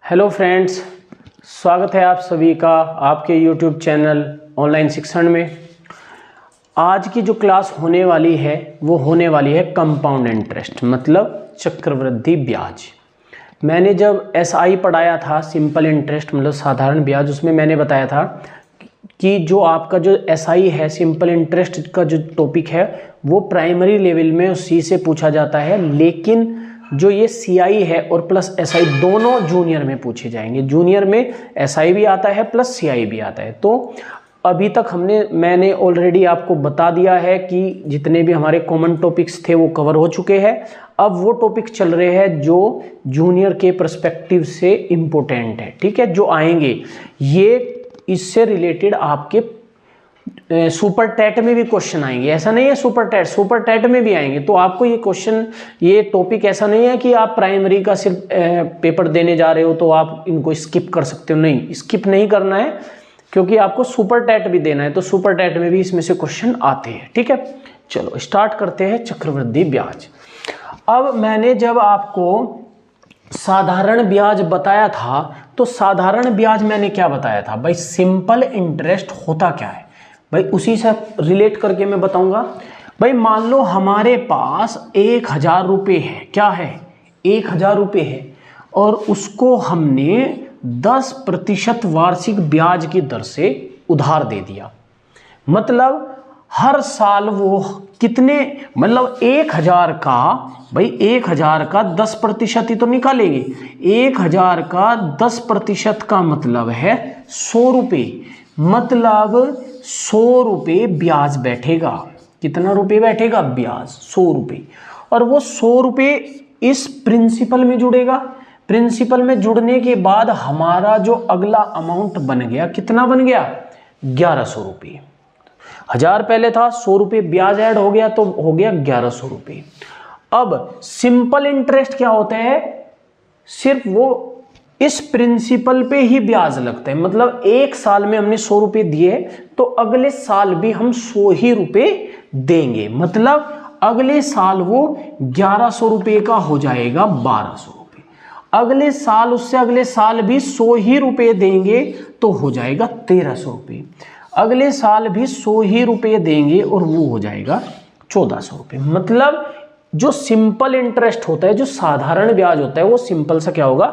Hello friends, स्वागत है आप सभी का आपके यूट्यूब चैनल ऑनलाइन शिक्षण में। आज की जो क्लास होने वाली है वो होने वाली है कंपाउंड इंटरेस्ट, मतलब चक्रवृद्धि ब्याज। मैंने जब एसआई पढ़ाया था, सिंपल इंटरेस्ट मतलब साधारण ब्याज, उसमें मैंने बताया था कि जो आपका जो एसआई है, सिंपल इंटरेस्ट का जो टॉपिक है वो प्राइमरी लेवल में उसी से पूछा जाता है, लेकिन जो ये सीआई है और प्लस एसआई दोनों जूनियर में पूछे जाएंगे। जूनियर में एसआई भी आता है प्लस सीआई भी आता है। तो अभी तक मैंने ऑलरेडी आपको बता दिया है कि जितने भी हमारे कॉमन टॉपिक्स थे वो कवर हो चुके हैं। अब वो टॉपिक चल रहे हैं जो जूनियर के पर्सपेक्टिव से इम्पोर्टेंट है, ठीक है, जो आएंगे। ये इससे रिलेटेड आपके सुपर टेट में भी क्वेश्चन आएंगे। ऐसा नहीं है सुपर टेट में भी आएंगे। तो आपको ये क्वेश्चन, ये टॉपिक ऐसा नहीं है कि आप प्राइमरी का सिर्फ पेपर देने जा रहे हो तो आप इनको स्किप कर सकते हो। नहीं, स्किप नहीं करना है, क्योंकि आपको सुपर टेट भी देना है। तो सुपर टेट में भी इसमें से क्वेश्चन आते हैं, ठीक है। चलो स्टार्ट करते हैं चक्रवृद्धि ब्याज। अब मैंने जब आपको साधारण ब्याज बताया था तो साधारण ब्याज मैंने क्या बताया था भाई, सिंपल इंटरेस्ट होता क्या है भाई, उसी से रिलेट करके मैं बताऊंगा। भाई मान लो हमारे पास 1,000 रुपये है, क्या है 1,000 रुपये है, और उसको हमने 10% वार्षिक ब्याज की दर से उधार दे दिया। मतलब हर साल वो कितने, मतलब 1,000 का, भाई 1,000 का 10% ही तो निकालेंगे। 1,000 का 10% का मतलब है 100 रुपये, मतलब 100 रुपये ब्याज बैठेगा। कितना रुपये बैठेगा? ब्याज 100 रुपये। और वो 100 रुपये इस प्रिंसिपल में जुड़ेगा। प्रिंसिपल में जुड़ने के बाद हमारा जो अगला अमाउंट बन गया, कितना बन गया? 1,100 रुपये। 1,000 पहले था, 100 रुपये ब्याज ऐड हो गया तो हो गया 1,100 रुपये। अब सिंपल इंटरेस्ट क्या होता है? सिर्फ वो इस प्रिंसिपल पे ही ब्याज लगता है। मतलब एक साल में हमने 100 रुपये दिए तो अगले साल भी हम 100 ही रुपये देंगे। मतलब अगले साल वो 1,100 रुपये का हो जाएगा 1,200 रुपये। अगले साल, उससे अगले साल भी 100 ही रुपये देंगे तो हो जाएगा 1,300 रुपये। अगले साल भी 100 ही रुपये देंगे और वो हो जाएगा 1,400 रुपये। मतलब जो सिंपल इंटरेस्ट होता है, जो साधारण ब्याज होता है, वो सिंपल सा क्या होगा,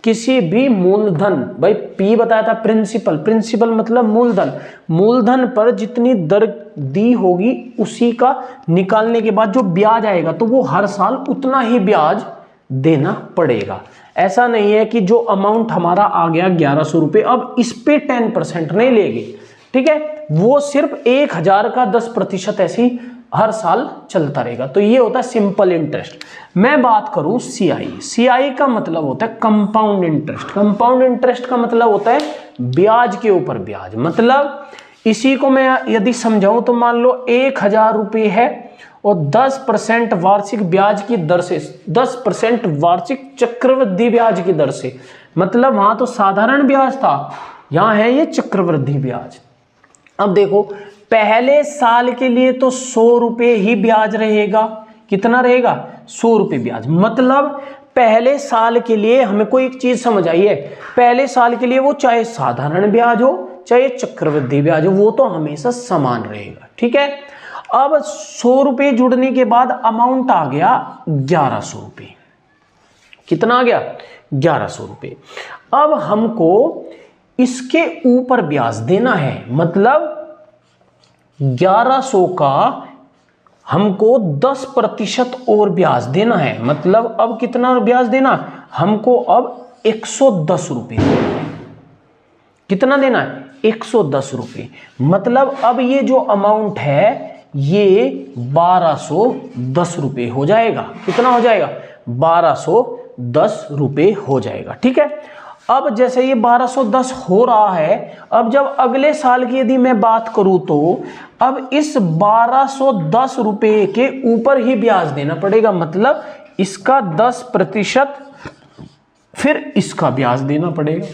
किसी भी मूलधन, भाई पी बताया था प्रिंसिपल, प्रिंसिपल मतलब मूलधन, मूलधन पर जितनी दर दी होगी उसी का निकालने के बाद जो ब्याज आएगा तो वो हर साल उतना ही ब्याज देना पड़ेगा। ऐसा नहीं है कि जो अमाउंट हमारा आ गया 1,100 रुपये, अब इस पे 10% नहीं लेंगे, ठीक है, वो सिर्फ 1,000 का 10% ऐसे ही हर साल चलता रहेगा। तो ये होता है सिंपल इंटरेस्ट। मैं बात करूं सीआई, सीआई का मतलब होता है कंपाउंड इंटरेस्ट। कंपाउंड इंटरेस्ट का मतलब होता है ब्याज के ऊपर ब्याज। मतलब इसी को मैं यदि समझाऊं तो मान लो 1,000 रुपये है और 10% वार्षिक ब्याज की दर से, 10% वार्षिक चक्रवृद्धि ब्याज की दर से, मतलब वहां तो साधारण ब्याज था, यहां है ये चक्रवृद्धि ब्याज। अब देखो, पहले साल के लिए तो 100 रुपये ही ब्याज रहेगा। कितना रहेगा? 100 रुपये ब्याज। मतलब पहले साल के लिए हमें कोई एक चीज समझ आई है, पहले साल के लिए वो चाहे साधारण ब्याज हो चाहे चक्रवृद्धि ब्याज हो, वो तो हमेशा समान रहेगा, ठीक है। अब 100 रुपये जुड़ने के बाद अमाउंट आ गया 1,100 रुपये। कितना आ गया? 1,100 रुपये। अब हमको इसके ऊपर ब्याज देना है, मतलब 1,100 का हमको 10% और ब्याज देना है। मतलब अब कितना ब्याज देना हमको? अब 110 रुपये। कितना देना है? 110 रुपये। मतलब अब ये जो अमाउंट है ये 1,210 रुपये हो जाएगा। कितना हो जाएगा? 1,210 रुपये हो जाएगा, ठीक है। अब जैसे ये 1,210 हो रहा है, अब जब अगले साल की यदि मैं बात करूं तो अब इस 1,210 रुपये के ऊपर ही ब्याज देना पड़ेगा। मतलब इसका 10%, फिर इसका ब्याज देना पड़ेगा।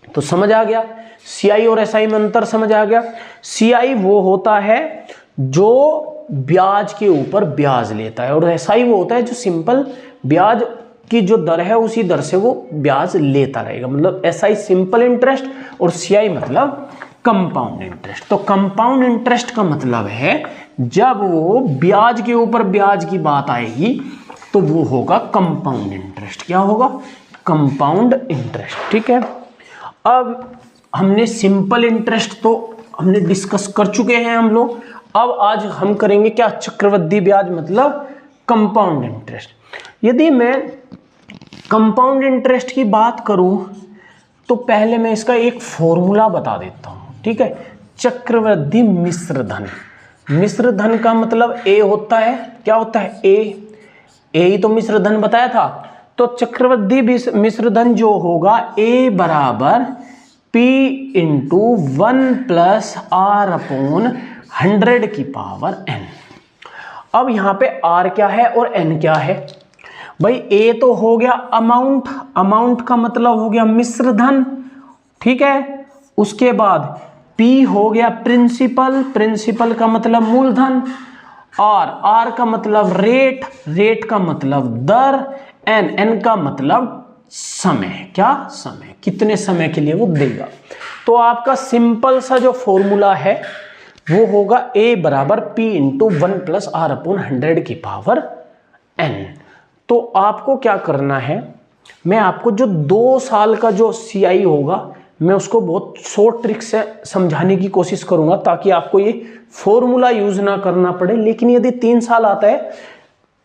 तो समझ आ गया, सीआई और एसआई में अंतर समझ आ गया। सीआई वो होता है जो ब्याज के ऊपर ब्याज लेता है और एसआई वो होता है जो सिंपल ब्याज की जो दर है उसी दर से वो ब्याज लेता रहेगा। मतलब SI सिंपल इंटरेस्ट और CI मतलब कंपाउंड इंटरेस्ट। तो कंपाउंड इंटरेस्ट का मतलब है जब वो ब्याज के ऊपर ब्याज की बात आएगी तो वो होगा कंपाउंड इंटरेस्ट। क्या होगा? Compound interest. ठीक है, अब हमने सिंपल इंटरेस्ट तो हमने डिस्कस कर चुके हैं हम लोग। अब आज हम करेंगे क्या? चक्रवृद्धि ब्याज मतलब कंपाउंड इंटरेस्ट। यदि मैं कंपाउंड इंटरेस्ट की बात करूं तो पहले मैं इसका एक फॉर्मूला बता देता हूं। ठीक है, चक्रवृद्धि मिश्र धन। मिश्र धन का मतलब A होता है, क्या होता है? A ही तो मिश्र धन बताया था। तो चक्रवृद्धि मिश्र धन जो होगा A बराबर P into 1 plus R upon 100 की पावर n। अब यहां पे R क्या है और n क्या है? भाई A तो हो गया अमाउंट, अमाउंट का मतलब हो गया मिश्र धन। ठीक है, उसके बाद P हो गया प्रिंसिपल, प्रिंसिपल का मतलब मूलधन, और R का मतलब रेट, रेट का मतलब दर, n का मतलब समय। क्या? समय, कितने समय के लिए वो देगा। तो आपका सिंपल सा जो फॉर्मूला है वो होगा A बराबर P into 1 plus R upon 100 की पावर n। तो आपको क्या करना है, मैं आपको जो 2 साल का जो CI होगा मैं उसको बहुत शॉर्ट ट्रिक से समझाने की कोशिश करूंगा ताकि आपको ये फॉर्मूला यूज ना करना पड़े। लेकिन यदि 3 साल आता है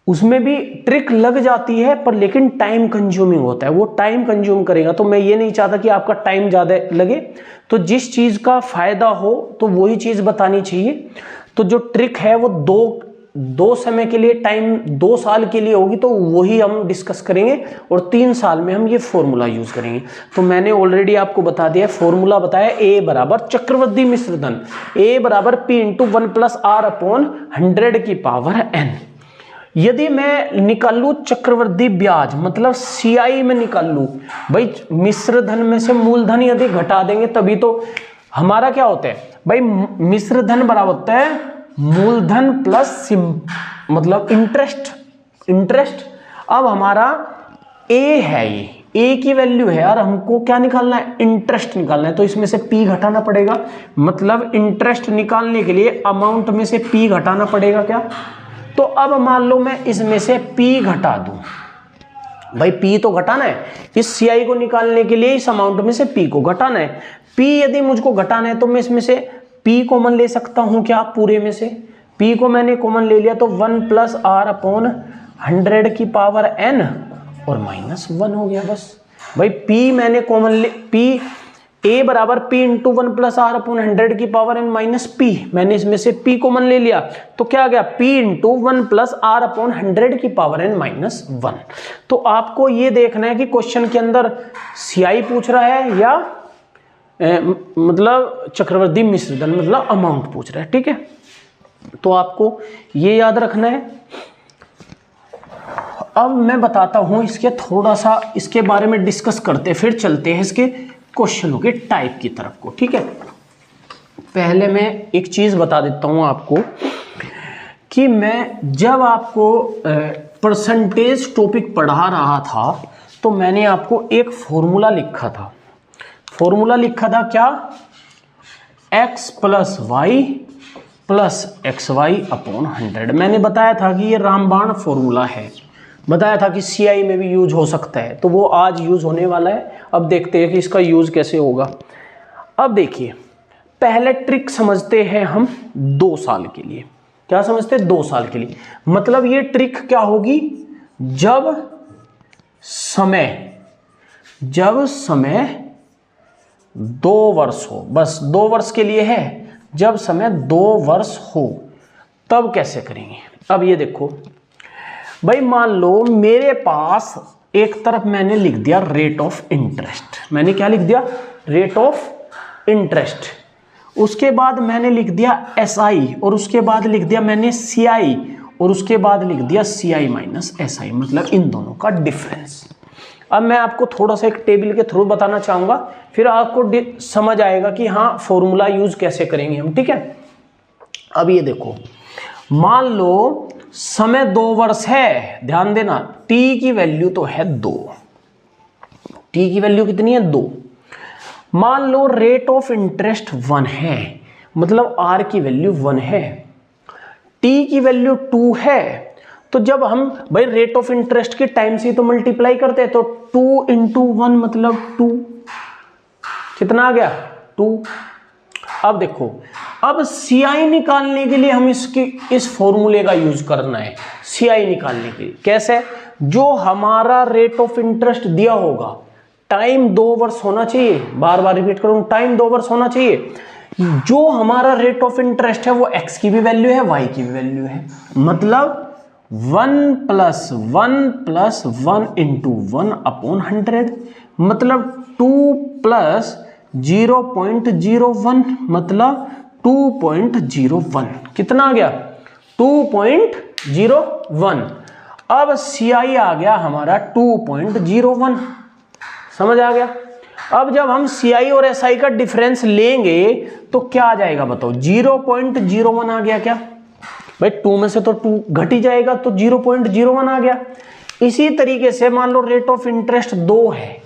उसमें भी ट्रिक लग जाती है, पर लेकिन टाइम कंज्यूमिंग होता है, वो टाइम कंज्यूम करेगा। तो मैं ये नहीं चाहता कि आपका टाइम ज़्यादा लगे, तो जिस चीज़ का फायदा हो तो वही चीज़ बतानी चाहिए। तो जो ट्रिक है वो दो समय के लिए, टाइम 2 साल के लिए होगी, तो वही हम डिस्कस करेंगे और 3 साल में हम ये फॉर्मूला यूज करेंगे। तो मैंने ऑलरेडी आपको बता दिया, फॉर्मूला बताया A बराबर चक्रवृद्धि मिश्र धन, A बराबर P into 1 plus R upon 100 की पावर n। यदि मैं निकालू चक्रवृद्धि ब्याज मतलब CI में निकालू, भाई मिश्र धन में से मूलधन यदि घटा देंगे तभी तो हमारा क्या होता है। भाई मिश्र धन बराबर होता है मूलधन प्लस मतलब इंटरेस्ट, इंटरेस्ट। अब हमारा A है, ये A की वैल्यू है और हमको क्या निकालना है? इंटरेस्ट निकालना है। तो इसमें से P घटाना पड़ेगा, मतलब इंटरेस्ट निकालने के लिए अमाउंट में से P घटाना पड़ेगा। क्या? तो अब मान लो मैं इसमें से P घटा दूं, भाई P तो घटाना है, इस CI को निकालने के लिए इस अमाउंट में से P को घटाना है। P यदि मुझको घटाना है तो मैं इसमें से P कॉमन ले सकता हूं। क्या? पूरे में से P को मैंने कॉमन ले लिया तो 1 प्लस R अपॉन 100 की पावर n और -1 हो गया बस। भाई P मैंने कॉमन ले, P A बराबर P into 1 plus R upon 100 की पावर n माइनस P, मैंने इसमें से P कॉमन ले लिया तो क्या आ गया? P into 1 plus R upon 100 की पावर n -1। तो आपको ये देखना है कि क्वेश्चन के अंदर CI पूछ रहा है या मतलब चक्रवृद्धि मिश्र धन मतलब अमाउंट पूछ रहा है। ठीक है, तो आपको ये याद रखना है। अब मैं बताता हूं इसके थोड़ा सा इसके बारे में डिस्कस करते, फिर चलते हैं इसके क्वेश्चनों के टाइप की तरफ को। ठीक है, पहले मैं एक चीज बता देता हूं आपको कि मैं जब आपको परसेंटेज टॉपिक पढ़ा रहा था तो मैंने आपको एक फॉर्मूला लिखा था। फॉर्मूला लिखा था क्या? x plus Y plus X Y upon 100। मैंने बताया था कि ये रामबाण फॉर्मूला है, बताया था कि CI में भी यूज हो सकता है, तो वो आज यूज होने वाला है। अब देखते हैं कि इसका यूज कैसे होगा। अब देखिए, पहले ट्रिक समझते हैं हम 2 साल के लिए। क्या समझते हैं? 2 साल के लिए मतलब ये ट्रिक क्या होगी? जब समय 2 वर्ष हो, बस 2 वर्ष के लिए है। जब समय 2 वर्ष हो तब कैसे करेंगे? अब ये देखो भाई, मान लो मेरे पास एक तरफ मैंने लिख दिया रेट ऑफ इंटरेस्ट। मैंने क्या लिख दिया? Rate of interest. उसके बाद मैंने लिख दिया SI और उसके बाद लिख दिया मैंने CI और उसके बाद लिख दिया CI माइनस SI, मतलब इन दोनों का डिफरेंस। अब मैं आपको थोड़ा सा एक टेबल के थ्रू बताना चाहूंगा, फिर आपको समझ आएगा कि हाँ फॉर्मूला यूज कैसे करेंगे हम। ठीक है, अब ये देखो, मान लो समय 2 वर्ष है, ध्यान देना, टी की वैल्यू तो है 2, टी की वैल्यू कितनी है 2। मान लो रेट ऑफ इंटरेस्ट 1 है, मतलब आर की वैल्यू 1 है, टी की वैल्यू 2 है। तो जब हम भाई रेट ऑफ इंटरेस्ट के टाइम से तो मल्टीप्लाई करते हैं, तो 2 इंटू 1 मतलब 2, कितना आ गया 2। अब देखो, अब सीआई निकालने के लिए हम इस फॉर्मूले का यूज करना है। सीआई निकालने के लिए कैसे, जो हमारा रेट ऑफ इंटरेस्ट दिया होगा, टाइम 2 वर्ष होना चाहिए, बार बार रिपीट करूं, टाइम 2 वर्ष होना चाहिए। जो हमारा रेट ऑफ इंटरेस्ट है वो एक्स की भी वैल्यू है, वाई की भी वैल्यू है, मतलब 1 प्लस 1 इंटू 1 अपॉन 100, मतलब 2 प्लस 0.01 मतलब 2.01, कितना आ गया 2.01। अब सीआई आ गया हमारा 2.01, समझ आ गया। अब जब हम सीआई और एसआई का डिफरेंस लेंगे तो क्या आ जाएगा बताओ, 0.01 आ गया क्या भाई, 2 में से तो 2 घट ही जाएगा, तो 0.01 आ गया। इसी तरीके से मान लो रेट ऑफ इंटरेस्ट 2 है,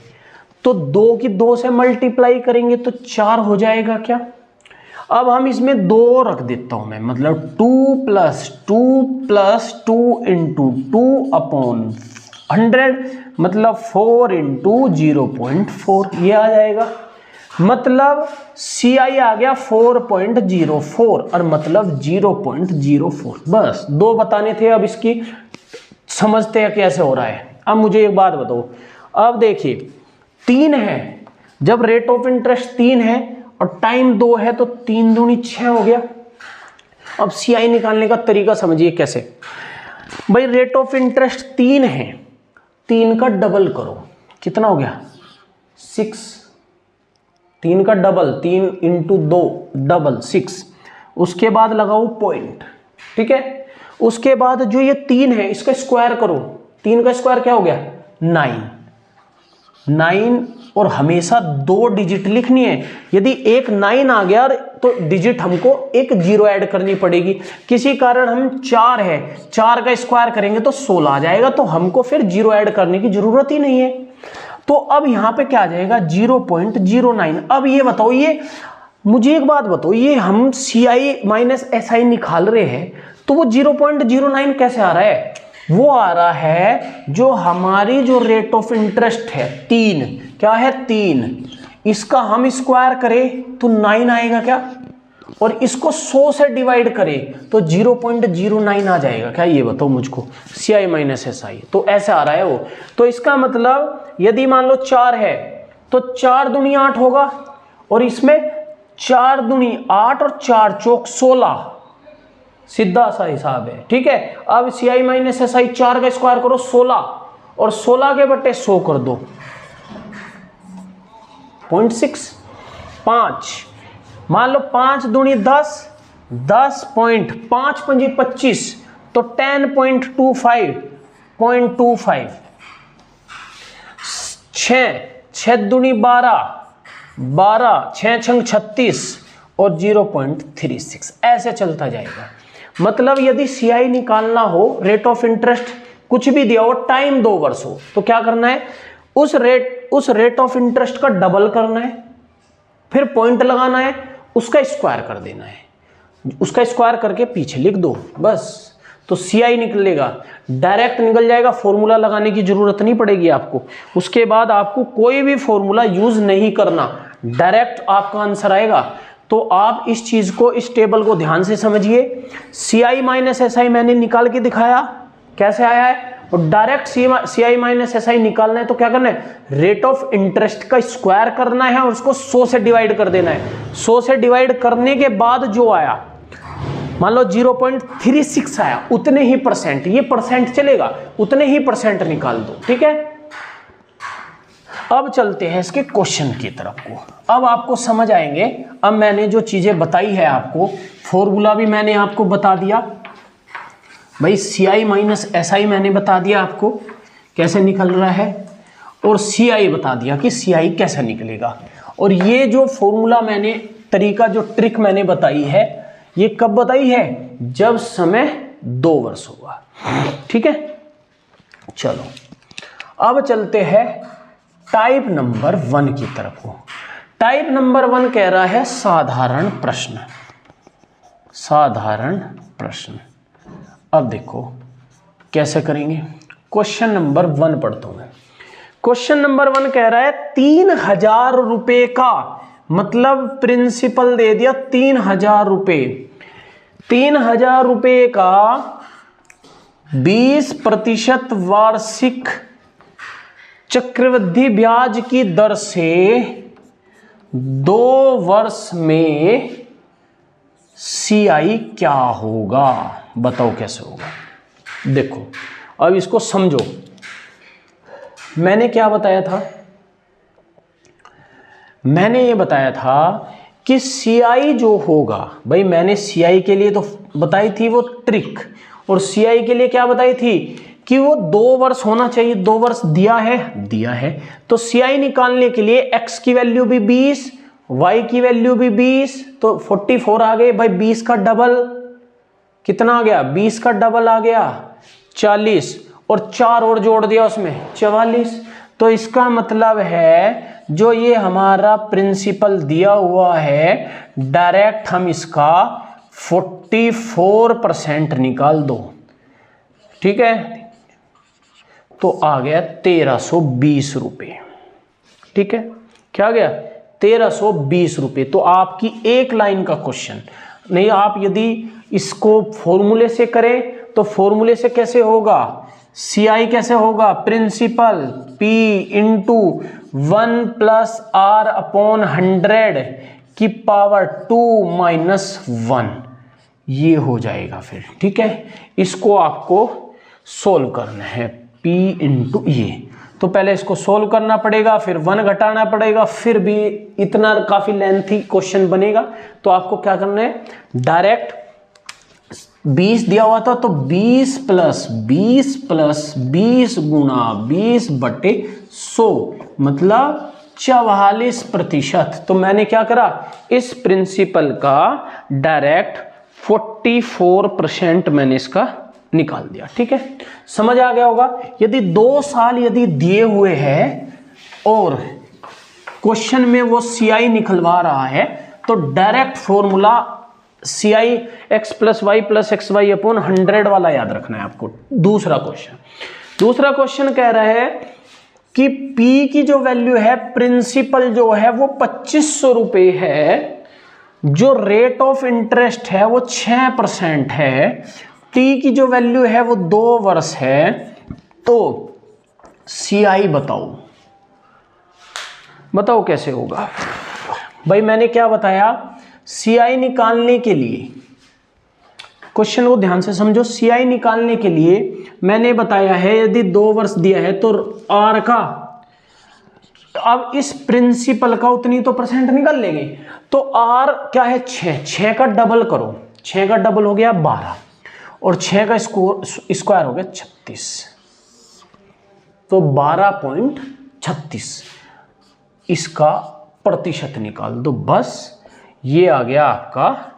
तो 2 की 2 से मल्टीप्लाई करेंगे तो 4 हो जाएगा क्या। अब हम इसमें 2 रख देता हूं मैं, मतलब 2 प्लस 2 इंटू 2 अपॉन 100, मतलब 4 इंटू 0.4, ये आ जाएगा। मतलब सी आई आ गया 4.04 और मतलब 0.04। बस 2 बताने थे, अब इसकी समझते हैं कैसे हो रहा है। अब मुझे एक बात बताओ, अब देखिए 3 है, जब रेट ऑफ इंटरेस्ट 3 है और टाइम 2 है तो 3 दूनी 6 हो गया। अब सीआई निकालने का तरीका समझिए कैसे। भाई रेट ऑफ इंटरेस्ट 3 है, 3 का डबल करो, कितना हो गया 6, 3 का डबल, 3 इंटू 2 डबल 6, उसके बाद लगाओ पॉइंट, ठीक है। उसके बाद जो ये 3 है इसका स्क्वायर करो, 3 का स्क्वायर क्या हो गया 9, और हमेशा 2 डिजिट लिखनी है। यदि एक 9 आ गया तो डिजिट हमको एक 0 ऐड करनी पड़ेगी। किसी कारण हम 4 है, 4 का स्क्वायर करेंगे तो 16 आ जाएगा, तो हमको फिर 0 ऐड करने की जरूरत ही नहीं है। तो अब यहां पे क्या आ जाएगा 0.09। अब ये बताओ, ये मुझे एक बात बताओ, ये हम सीआई माइनस एसआई निकाल रहे हैं तो वो 0.09 कैसे आ रहा है, वो आ रहा है जो हमारी जो रेट ऑफ इंटरेस्ट है 3, क्या है 3, इसका हम स्क्वायर करें तो 9 आएगा क्या, और इसको 100 से डिवाइड करें तो 0.09 आ जाएगा क्या, ये बताओ मुझको, सीआई माइनस एसआई। तो ऐसे आ रहा है वो। तो इसका मतलब यदि मान लो 4 है तो 4 दूनी 8 होगा, और इसमें 4 दूनी 8 और 4 चौक 16, सीधा सा हिसाब है, ठीक है। अब सीआई माइनस एसआई 4 का स्क्वायर करो 16, और 16 के बटे 100 कर दो 0.6, 5, मान लो 5 दूनी 10, 10.5 पंजी 25, तो 10.25, 6 दूनी 12, 6 छंग 36 और 0.36, ऐसे चलता जाएगा। मतलब यदि सीआई निकालना हो, रेट ऑफ इंटरेस्ट कुछ भी दिया हो, टाइम 2 वर्ष हो, तो क्या करना है, उस रेट ऑफ इंटरेस्ट का डबल करना है, फिर पॉइंट लगाना है, उसका स्क्वायर कर देना है, उसका स्क्वायर करके पीछे लिख दो, बस। तो सीआई निकलेगा, डायरेक्ट निकल जाएगा, फॉर्मूला लगाने की जरूरत नहीं पड़ेगी आपको। उसके बाद आपको कोई भी फॉर्मूला यूज नहीं करना, डायरेक्ट आपका आंसर आएगा। तो आप इस चीज को, इस टेबल को ध्यान से समझिए। सीआई माइनस एसआई मैंने निकाल के दिखाया कैसे आया है, और डायरेक्ट सीआई माइनस एसआई निकालना है तो क्या करना है, रेट ऑफ इंटरेस्ट का स्क्वायर करना है और उसको 100 से डिवाइड कर देना है। 100 से डिवाइड करने के बाद जो आया, मान लो 0.36 आया, उतने ही परसेंट, ये परसेंट चलेगा, उतने ही परसेंट निकाल दो, ठीक है। अब चलते हैं इसके क्वेश्चन की तरफ को। अब आपको समझ आएंगे। अब मैंने जो चीजें बताई है आपको, फॉर्मूला भी मैंने आपको बता दिया भाई, सीआई माइनस एसआई मैंने बता दिया आपको कैसे निकल रहा है, और सीआई बता दिया कि सीआई कैसे निकलेगा। और ये जो फॉर्मूला मैंने, तरीका, जो ट्रिक मैंने बताई है, ये कब बताई है, जब समय 2 वर्ष होगा। ठीक है, चलो अब चलते हैं टाइप नंबर 1 की तरफ। टाइप नंबर 1 कह रहा है साधारण प्रश्न। साधारण प्रश्न, अब देखो कैसे करेंगे। क्वेश्चन नंबर 1 पढ़ता हूं मैं। क्वेश्चन नंबर 1 कह रहा है 3000 रुपए का, मतलब प्रिंसिपल दे दिया 3000 रुपए। 3000 रुपए का 20% वार्षिक चक्रवृद्धि ब्याज की दर से 2 वर्ष में CI क्या होगा, बताओ कैसे होगा। देखो अब इसको समझो। मैंने क्या बताया था, मैंने ये बताया था कि CI जो होगा, भाई मैंने CI के लिए तो बताई थी वो ट्रिक, और CI के लिए क्या बताई थी कि वो 2 वर्ष होना चाहिए। 2 वर्ष दिया है, तो CI निकालने के लिए x की वैल्यू भी 20, y की वैल्यू भी 20, तो 44 आ गए। भाई 20 का डबल कितना आ गया, 20 का डबल आ गया 40, और 4 और जोड़ दिया उसमें 44। तो इसका मतलब है जो ये हमारा प्रिंसिपल दिया हुआ है, डायरेक्ट हम इसका 44% निकाल दो। ठीक है, तो आ गया 1320 रुपये। ठीक है, क्या आ गया 1320 रुपये। तो आपकी एक लाइन का क्वेश्चन नहीं, आप यदि इसको फॉर्मूले से करें तो फॉर्मूले से कैसे होगा, CI कैसे होगा, principal P into 1 plus R upon 100 की पावर 2 माइनस 1, ये हो जाएगा फिर। ठीक है, इसको आपको सोल्व करना है P इंटू ये, तो पहले इसको सोल्व करना पड़ेगा, फिर 1 घटाना पड़ेगा, फिर भी इतना काफी लेंथी क्वेश्चन बनेगा। तो आपको क्या करना है, डायरेक्ट 20 दिया हुआ था तो 20 प्लस 20 गुणा 20/100 मतलब 44%। तो मैंने क्या करा, इस प्रिंसिपल का डायरेक्ट 44% मैंने इसका निकाल दिया। ठीक है, समझ आ गया होगा। यदि 2 साल यदि दिए हुए हैं और क्वेश्चन में वो CI निकलवा रहा है, तो direct formula CI x plus Y plus X Y upon 100 वाला याद रखना है आपको। दूसरा क्वेश्चन कह रहा है कि P की जो वैल्यू है, प्रिंसिपल जो है वो 2500 रुपये है, जो रेट ऑफ इंटरेस्ट है वो 6% है, T की जो वैल्यू है वो 2 वर्ष है, तो CI बताओ कैसे होगा। भाई मैंने क्या बताया, CI निकालने के लिए, क्वेश्चन को ध्यान से समझो। CI निकालने के लिए मैंने बताया है यदि 2 वर्ष दिया है तो R का, अब इस प्रिंसिपल का उतनी तो परसेंट निकाल लेंगे। तो R क्या है, 6 का डबल करो, 6 का डबल हो गया 12, और 6 का स्क्वायर हो गया 36, तो 12.36 इसका प्रतिशत निकाल दो। बस ये आ गया आपका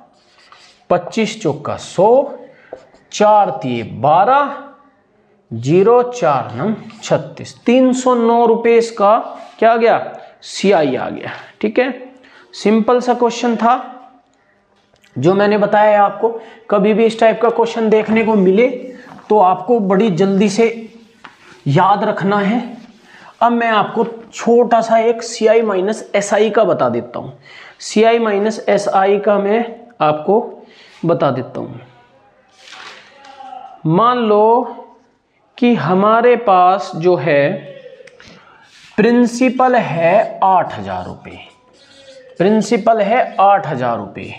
25 चौका 100, 4 तिये 12, 0 4 9 36, 309 रुपये इसका क्या आ गया, CI आ गया। ठीक है, सिंपल सा क्वेश्चन था जो मैंने बताया है आपको। कभी भी इस टाइप का क्वेश्चन देखने को मिले तो आपको बड़ी जल्दी से याद रखना है। अब मैं आपको छोटा सा एक CI माइनस SI का बता देता हूँ। CI माइनस SI का मैं आपको बता देता हूँ। मान लो कि हमारे पास जो है प्रिंसिपल है 8000 रुपये, प्रिंसिपल है 8000 रुपये,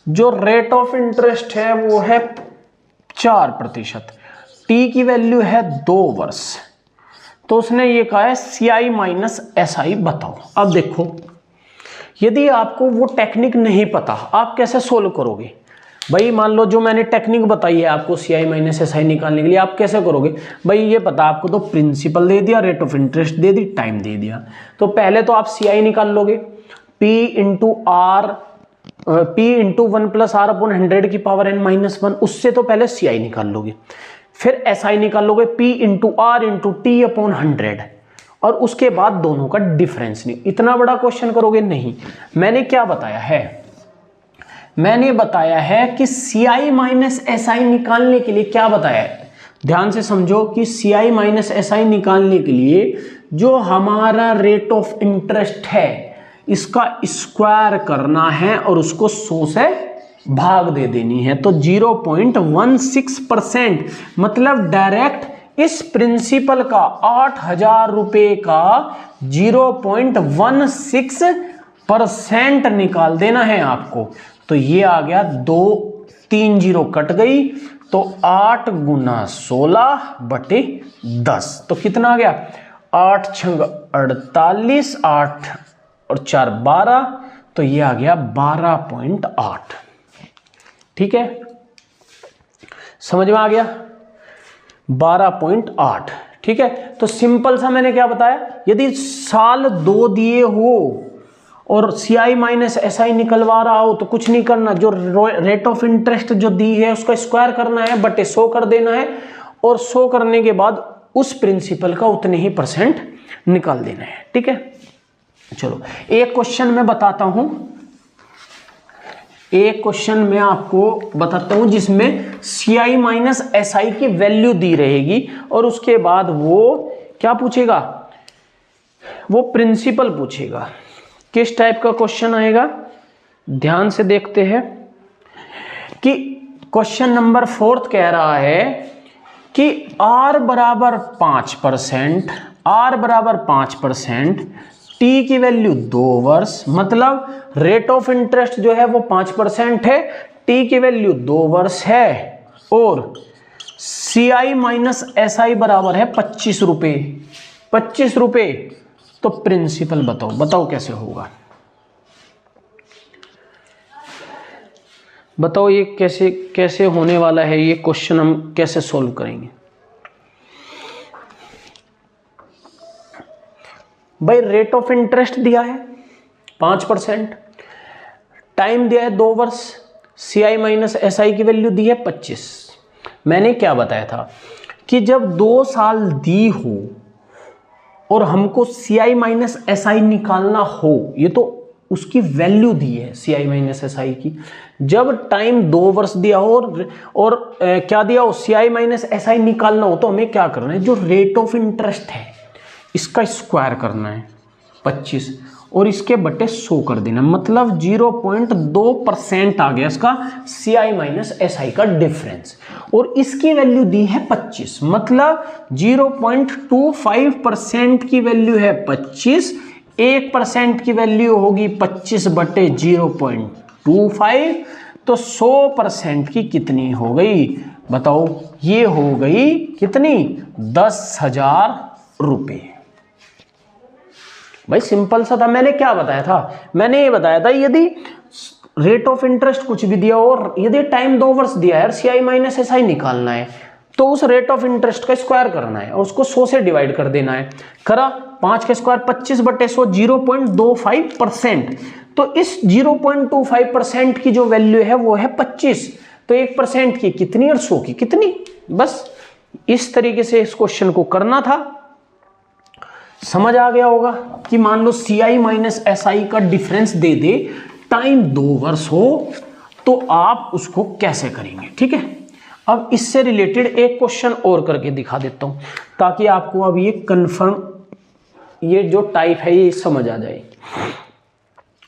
जो रेट ऑफ इंटरेस्ट है वो है 4%, T की वैल्यू है 2 वर्ष। तो उसने ये कहा है CI माइनस SI बताओ। अब देखो, यदि आपको वो टेक्निक नहीं पता, आप कैसे सोल्व करोगे। भाई मान लो जो मैंने टेक्निक बताई है आपको CI माइनस SI निकालने के लिए, आप कैसे करोगे। भाई ये पता आपको, तो प्रिंसिपल दे दिया, रेट ऑफ इंटरेस्ट दे दी, टाइम दे दिया, तो पहले तो आप CI निकाल लोगे। P into R P into 1 plus R upon 100 की पावर n माइनस 1, उससे तो पहले CI निकाल लोगे, फिर SI निकाल लोगे P into R into T upon 100, और उसके बाद दोनों का डिफरेंस। नहीं, इतना बड़ा क्वेश्चन करोगे नहीं। मैंने क्या बताया है, मैंने बताया है कि CI माइनस SI निकालने के लिए क्या बताया है, ध्यान से समझो कि CI माइनस SI निकालने के लिए जो हमारा रेट ऑफ इंटरेस्ट है इसका स्क्वायर करना है और उसको 100 से भाग दे देनी है। तो 0.16%, मतलब डायरेक्ट इस प्रिंसिपल का 8,000 रुपए का 0.16% निकाल देना है आपको। तो ये आ गया 2 3 जीरो कट गई, तो 8 गुना 16 बटे 10, तो कितना आ गया 8 छंग 48, 8 और 4 12, तो ये आ गया 12.8। ठीक है, समझ में आ गया 12.8। ठीक है, तो सिंपल सा मैंने क्या बताया, यदि साल 2 दिए हो और CI माइनस SI निकलवा रहा हो तो कुछ नहीं करना, जो रेट ऑफ इंटरेस्ट जो दी है उसका स्क्वायर करना है, बटे 100 कर देना है, और 100 करने के बाद उस प्रिंसिपल का उतने ही % निकाल देना है। ठीक है, चलो एक क्वेश्चन मैं बताता हूं, एक क्वेश्चन मैं आपको बताता हूं जिसमें CI माइनस SI की वैल्यू दी रहेगी और उसके बाद वो क्या पूछेगा, वो प्रिंसिपल पूछेगा। किस टाइप का क्वेश्चन आएगा, ध्यान से देखते हैं कि क्वेश्चन नंबर 4 कह रहा है कि R बराबर 5%, R बराबर 5%, T की वैल्यू 2 वर्ष, मतलब रेट ऑफ इंटरेस्ट जो है वो 5% है, T की वैल्यू 2 वर्ष है, और CI माइनस SI बराबर है 25 रुपए, 25 रुपए। तो प्रिंसिपल बताओ, बताओ कैसे होगा, बताओ ये कैसे कैसे होने वाला है, ये क्वेश्चन हम कैसे सॉल्व करेंगे। भाई रेट ऑफ इंटरेस्ट दिया है 5%, टाइम दिया है 2 वर्ष, CI माइनस SI की वैल्यू दी है 25। मैंने क्या बताया था कि जब 2 साल दी हो और हमको CI माइनस SI निकालना हो, ये तो उसकी वैल्यू दी है CI माइनस SI की, जब टाइम 2 वर्ष दिया हो और क्या दिया हो CI माइनस SI निकालना हो, तो हमें क्या करना है, जो रेट ऑफ इंटरेस्ट है इसका स्क्वायर करना है 25 और इसके बटे 100 कर देना, मतलब 0.2% आ गया इसका CI माइनस SI का डिफरेंस, और इसकी वैल्यू दी है 25, मतलब 0.25% की वैल्यू है 25, 1% की वैल्यू होगी 25 बटे 0.25, तो 100% की कितनी हो गई बताओ, ये हो गई कितनी 10,000 रुपये। भाई सिंपल सा था। मैंने क्या बताया था, मैंने ये बताया था यदि रेट ऑफ इंटरेस्ट कुछ भी दिया और यदि टाइम 2 वर्ष दिया है और CI माइनस SI निकालना है, तो उस रेट ऑफ इंटरेस्ट का स्क्वायर करना है और उसको 100 से डिवाइड कर देना है। करा, 5 का स्क्वायर 25 बटे 100, 0.25%। तो इस 0.25% की जो वैल्यू है वो है 25, तो 1% की कितनी और 100 की कितनी। बस इस तरीके से इस क्वेश्चन को करना था। समझ आ गया होगा कि मान लो CI माइनस SI का डिफरेंस दे दे, टाइम 2 वर्ष हो, तो आप उसको कैसे करेंगे। ठीक है, अब इससे रिलेटेड एक क्वेश्चन और करके दिखा देता हूं ताकि आपको अब ये कंफर्म, ये जो टाइप है ये समझ आ जाए।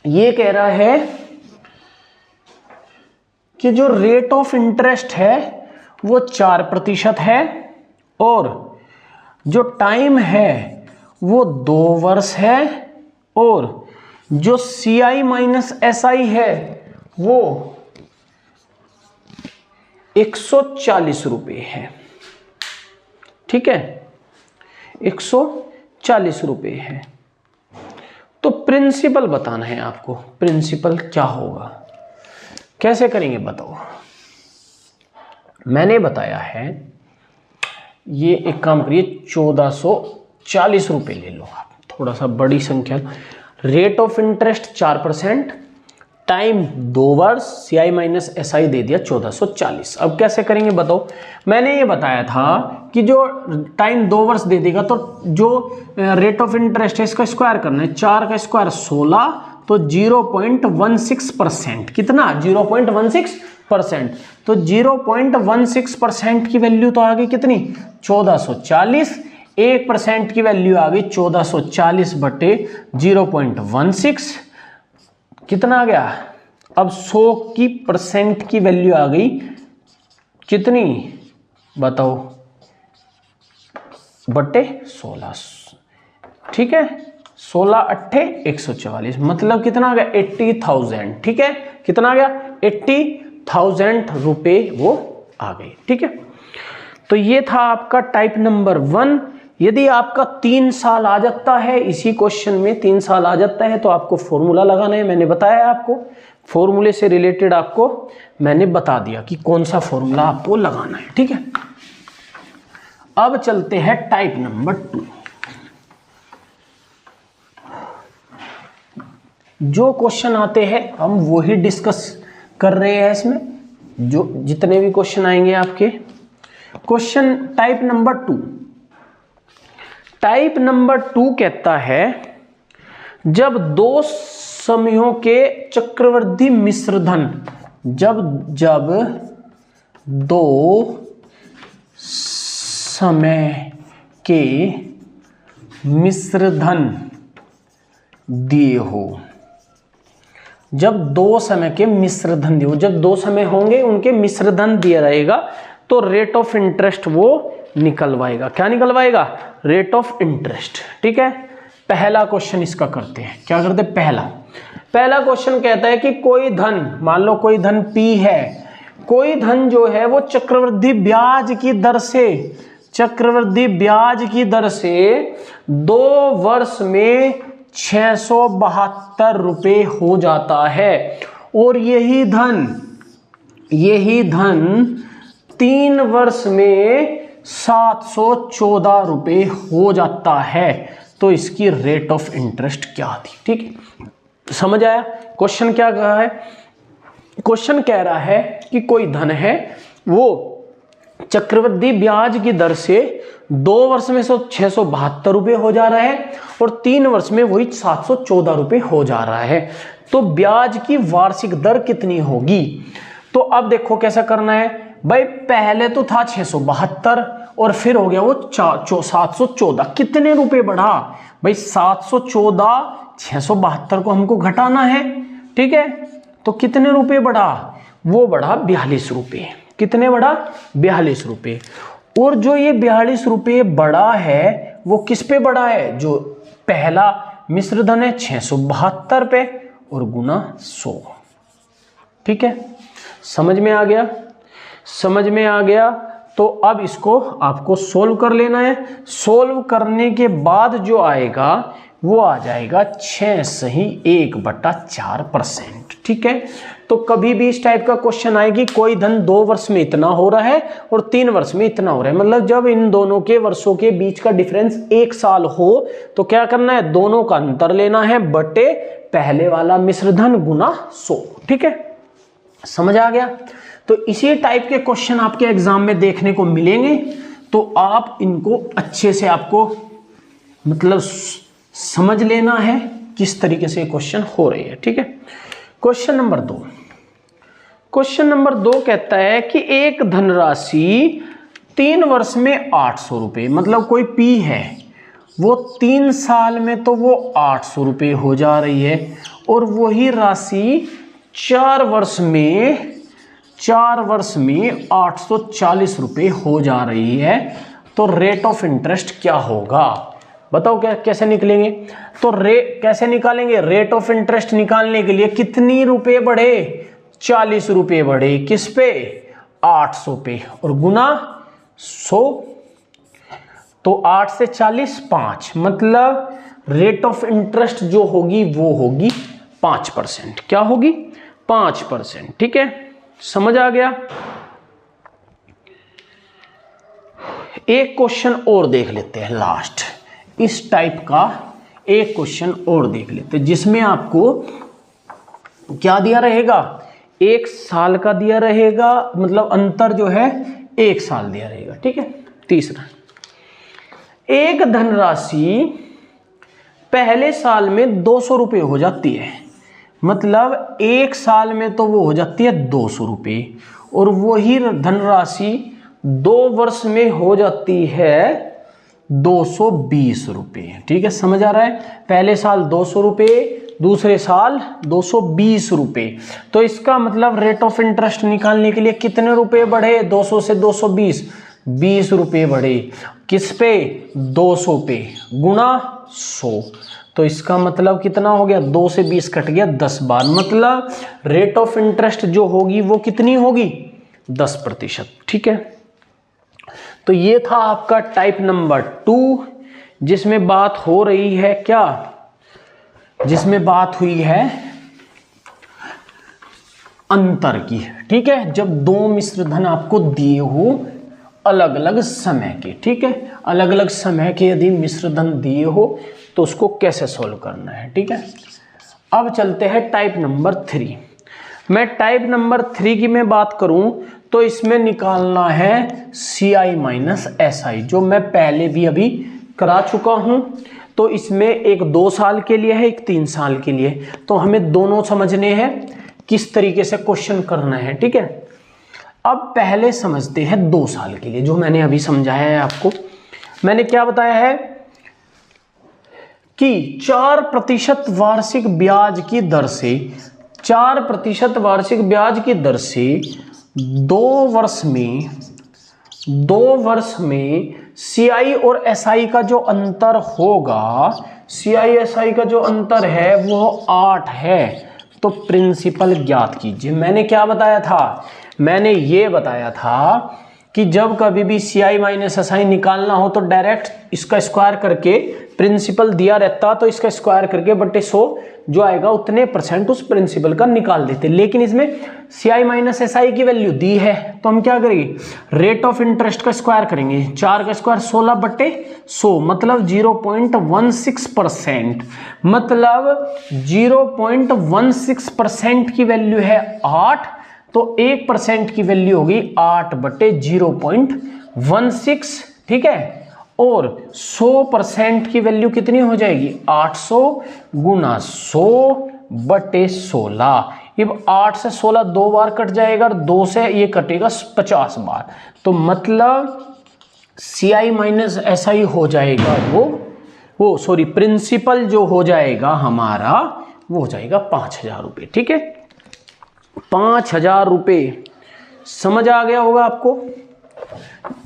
ये कह रहा है कि जो रेट ऑफ इंटरेस्ट है वो 4% है और जो टाइम है वो 2 वर्ष है और जो CI माइनस SI है वो 140 रुपये है। ठीक है, 140 रुपये है। तो प्रिंसिपल बताना है आपको, प्रिंसिपल क्या होगा, कैसे करेंगे बताओ। मैंने बताया है, ये एक काम करिए, 1440 रुपये ले लो आप, थोड़ा सा बड़ी संख्या। रेट ऑफ इंटरेस्ट 4%, टाइम 2 वर्ष CI माइनस SI दे दिया 1440। अब कैसे करेंगे बताओ। मैंने ये बताया था कि जो टाइम 2 वर्ष दे देगा तो जो रेट ऑफ इंटरेस्ट है इसका स्क्वायर करना है। 4 का स्क्वायर 16, तो 0.16%। कितना? 0.16%। तो 0.16% की वैल्यू तो आ गई कितनी? 1440। 1% की वैल्यू आ गई 1440 बटे 0.16। कितना आ गया? अब 100 की परसेंट की वैल्यू आ गई कितनी बताओ? बटे 16। ठीक है, 16 अट्ठे 144, मतलब कितना आ गया? 80,000। ठीक है, कितना आ गया? 80,000 रुपए वो आ गए। ठीक है, तो ये था आपका टाइप नंबर 1। यदि आपका 3 साल आ जाता है, इसी क्वेश्चन में 3 साल आ जाता है, तो आपको फॉर्मूला लगाना है। मैंने बताया आपको, फॉर्मूले से रिलेटेड आपको मैंने बता दिया कि कौन सा फॉर्मूला आपको लगाना है। ठीक है, अब चलते हैं टाइप नंबर 2। जो क्वेश्चन आते हैं हम वही डिस्कस कर रहे हैं इसमें, जो जितने भी क्वेश्चन आएंगे आपके। Question type number 2। Type number 2 कहता है जब 2 समयों के चक्रवृद्धि मिश्र धन, जब 2 समय के मिश्र धन दिए हो, जब 2 समय के मिश्र धन दिए हो, जब 2 समय होंगे उनके मिश्र धन दिया रहेगा, तो रेट ऑफ इंटरेस्ट वो निकलवाएगा। क्या निकलवाएगा? Rate of interest. ठीक है, पहला क्वेश्चन इसका करते हैं। क्या करते हैं? पहला क्वेश्चन कहता है कि कोई धन, मान लो कोई धन P है, कोई धन जो है वो चक्रवृद्धि ब्याज की दर से, चक्रवृद्धि ब्याज की दर से 2 वर्ष में 672 रुपए हो जाता है, और यही धन 3 वर्ष में 714 रुपए हो जाता है, तो इसकी रेट ऑफ इंटरेस्ट क्या थी? ठीक है, समझ आया? क्वेश्चन क्या कहा है? क्वेश्चन कह रहा है कि कोई धन है वो चक्रवृद्धि ब्याज की दर से 2 वर्ष में 672 रुपए हो जा रहा है, और 3 वर्ष में वही 714 रुपए हो जा रहा है, तो ब्याज की वार्षिक दर कितनी होगी? तो अब देखो कैसा करना है भाई। पहले तो था 672 और फिर हो गया वो 714। कितने रुपए बढ़ा भाई? 714, 672 को हमको घटाना है। ठीक है, तो कितने रुपए बढ़ा? वो बढ़ा 42 रुपए। कितने बढ़ा? 42 रुपए। और जो ये 42 रुपए बढ़ा है वो किस पे बढ़ा है? जो पहला मिश्र धन है 672 पे, और गुना 100। ठीक है, समझ में आ गया? समझ में आ गया। तो अब इसको आपको सोल्व कर लेना है। सोल्व करने के बाद जो आएगा वो आ जाएगा 6 सही 1/4%। ठीक है, तो कभी भी इस टाइप का क्वेश्चन आएगी, कोई धन 2 वर्ष में इतना हो रहा है और 3 वर्ष में इतना हो रहा है, मतलब जब इन दोनों के वर्षों के बीच का डिफरेंस 1 साल हो, तो क्या करना है? दोनों का अंतर लेना है बटे पहले वाला मिश्र धन गुना 100। ठीक है, समझ आ गया? तो इसी टाइप के क्वेश्चन आपके एग्जाम में देखने को मिलेंगे, तो आप इनको अच्छे से आपको मतलब समझ लेना है किस तरीके से क्वेश्चन हो रहे हैं। ठीक है, क्वेश्चन नंबर 2। क्वेश्चन नंबर 2 कहता है कि एक धनराशि 3 वर्ष में 800 रुपए, मतलब कोई P है वो 3 साल में तो वो 800 रुपए हो जा रही है, और वही राशि 4 वर्ष में 840 रुपए हो जा रही है, तो रेट ऑफ इंटरेस्ट क्या होगा? बताओ क्या कैसे निकलेंगे? तो कैसे निकालेंगे? रेट ऑफ इंटरेस्ट निकालने के लिए कितनी रुपए बढ़े? 40 रुपए बढ़े। किस पे? 800 पे, और गुना 100। तो 8 से 40 5, मतलब रेट ऑफ इंटरेस्ट जो होगी वो होगी 5%। क्या होगी? 5%। ठीक है, समझ आ गया? एक क्वेश्चन और देख लेते हैं लास्ट, इस टाइप का एक क्वेश्चन और देख लेते हैं, जिसमें आपको क्या दिया रहेगा, 1 साल का दिया रहेगा, मतलब अंतर जो है 1 साल दिया रहेगा। ठीक है। तीसरा, एक धनराशि पहले साल में 200 रुपये हो जाती है, मतलब 1 साल में तो वो हो जाती है 200 रुपये, और वही धनराशि 2 वर्ष में हो जाती है 220 रुपये। ठीक है, समझ आ रहा है। पहले साल 200 रुपये, दूसरे साल 220 रुपये। तो इसका मतलब रेट ऑफ इंटरेस्ट निकालने के लिए कितने रुपए बढ़े, 200 से 220, 20 रुपये बढ़े। किस पे, 200 पे, गुणा 100। तो इसका मतलब कितना हो गया, 2 से 20 कट गया 10 बार, मतलब रेट ऑफ इंटरेस्ट जो होगी वो कितनी होगी, 10%। ठीक है। तो ये था आपका टाइप नंबर 2, जिसमें बात हो रही है क्या, जिसमें बात हुई है अंतर की। ठीक है, जब 2 मिश्र धन आपको दिए हो अलग अलग समय के, ठीक है, अलग अलग समय के यदि मिश्र धन दिए हो तो उसको कैसे सॉल्व करना है। ठीक है, अब चलते हैं टाइप नंबर 3। मैं टाइप नंबर 3 की मैं बात करूं तो इसमें निकालना है CI माइनस SI, जो मैं पहले भी अभी करा चुका हूं। तो इसमें एक 2 साल के लिए है, एक 3 साल के लिए, तो हमें दोनों समझने हैं किस तरीके से क्वेश्चन करना है। ठीक है, अब पहले समझते हैं 2 साल के लिए, जो मैंने अभी समझाया है आपको। मैंने क्या बताया है कि 4% वार्षिक ब्याज की दर से, 4% वार्षिक ब्याज की दर से 2 वर्ष में CI और SI का जो अंतर होगा, CI SI का जो अंतर है वो 8 है। तो प्रिंसिपल ज्ञात कीजिए। मैंने क्या बताया था, मैंने ये बताया था कि जब कभी भी CI माइनस SI निकालना हो तो डायरेक्ट इसका स्क्वायर करके, प्रिंसिपल दिया रहता तो इसका स्क्वायर करके बटे 100 जो आएगा उतने % उस प्रिंसिपल का निकाल देते। लेकिन इसमें CI माइनस SI की वैल्यू दी है, तो हम क्या करेंगे, रेट ऑफ इंटरेस्ट का स्क्वायर करेंगे। 4 का स्क्वायर 16 बटे 100, मतलब 0.16%, मतलब 0.16% की वैल्यू है 8, तो 1% की वैल्यू होगी 8 बटे 0.16। ठीक है, और 100% की वैल्यू कितनी हो जाएगी, 800 गुना 100 बटे 16। अब 8 से 16 2 बार कट जाएगा और 2 से ये कटेगा 50 बार। तो मतलब CI माइनस SI हो जाएगा वो सॉरी प्रिंसिपल जो हो जाएगा हमारा वो हो जाएगा 5000 रुपये। ठीक है, 5000 रुपये समझ आ गया होगा आपको।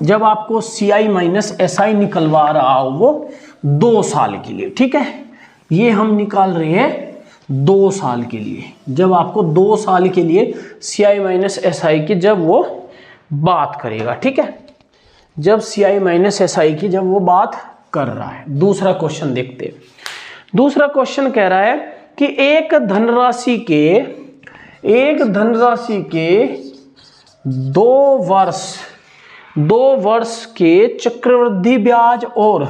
जब आपको CI माइनस SI निकलवा रहा हो वो 2 साल के लिए। ठीक है, ये हम निकाल रहे हैं 2 साल के लिए। जब आपको 2 साल के लिए CI माइनस SI की जब वो बात करेगा, ठीक है, जब CI माइनस SI की जब वो बात कर रहा है। दूसरा क्वेश्चन देखते हैं। दूसरा क्वेश्चन कह रहा है कि एक धनराशि के 2 वर्ष के चक्रवृद्धि ब्याज और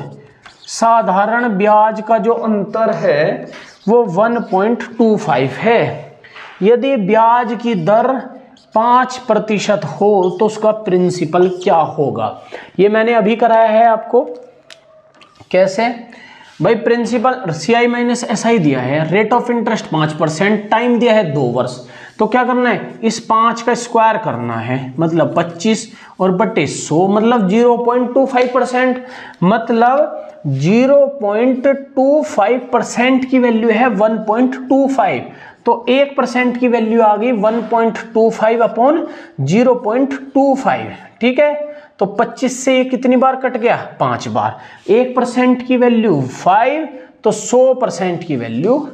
साधारण ब्याज का जो अंतर है वो 1.25 है। यदि ब्याज की दर 5% हो तो उसका प्रिंसिपल क्या होगा। ये मैंने अभी कराया है आपको। कैसे भाई, प्रिंसिपल CI माइनस SI दिया है, रेट ऑफ इंटरेस्ट 5%, टाइम दिया है 2 वर्ष। तो क्या करना है, इस 5 का स्क्वायर करना है, मतलब 25 और बटे 100, मतलब 0.25%, मतलब 0.25% की वैल्यू है 1.25। तो 1% की वैल्यू आ गई 1.25 अपॉन 0.25। ठीक है, तो 25 से ये कितनी बार कट गया, 5 बार। 1% की वैल्यू 5, तो 100% की वैल्यू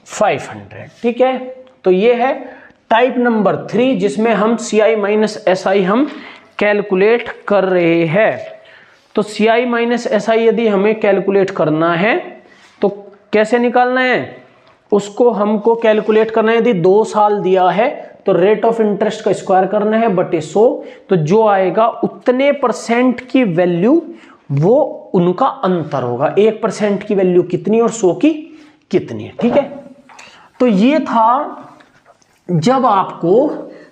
500। ठीक है, तो ये है टाइप नंबर 3, जिसमें हम CI माइनस SI हम कैलकुलेट कर रहे हैं। तो CI माइनस SI यदि हमें कैलकुलेट करना है तो कैसे निकालना है, उसको हमको कैलकुलेट करना है। यदि 2 साल दिया है तो रेट ऑफ इंटरेस्ट का स्क्वायर करना है बटे 100, तो जो आएगा उतने % की वैल्यू वो उनका अंतर होगा। 1% की वैल्यू कितनी और 100 की कितनी। ठीक है, तो ये था जब आपको